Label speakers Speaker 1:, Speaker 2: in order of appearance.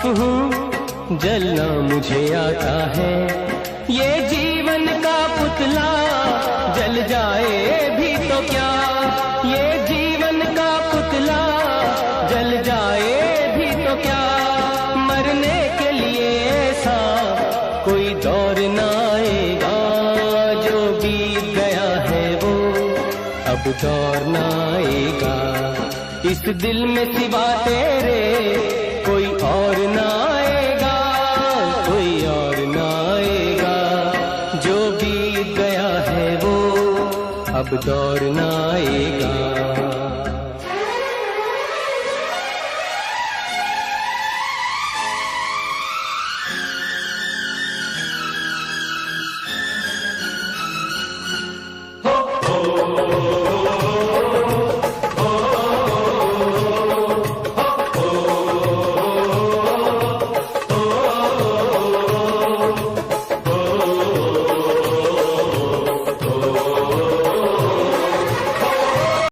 Speaker 1: आशिक हूँ, जलना मुझे आता है। ये जीवन का पुतला जल जाए भी तो क्या, ये जीवन का पुतला जल जाए भी तो क्या। मरने के लिए ऐसा कोई दौर ना आएगा, जो बीत गया है वो अब दौर ना आएगा। इस दिल में सिवा तेरे कोई और ना आएगा, कोई और ना आएगा। जो बीत गया है वो अब दौर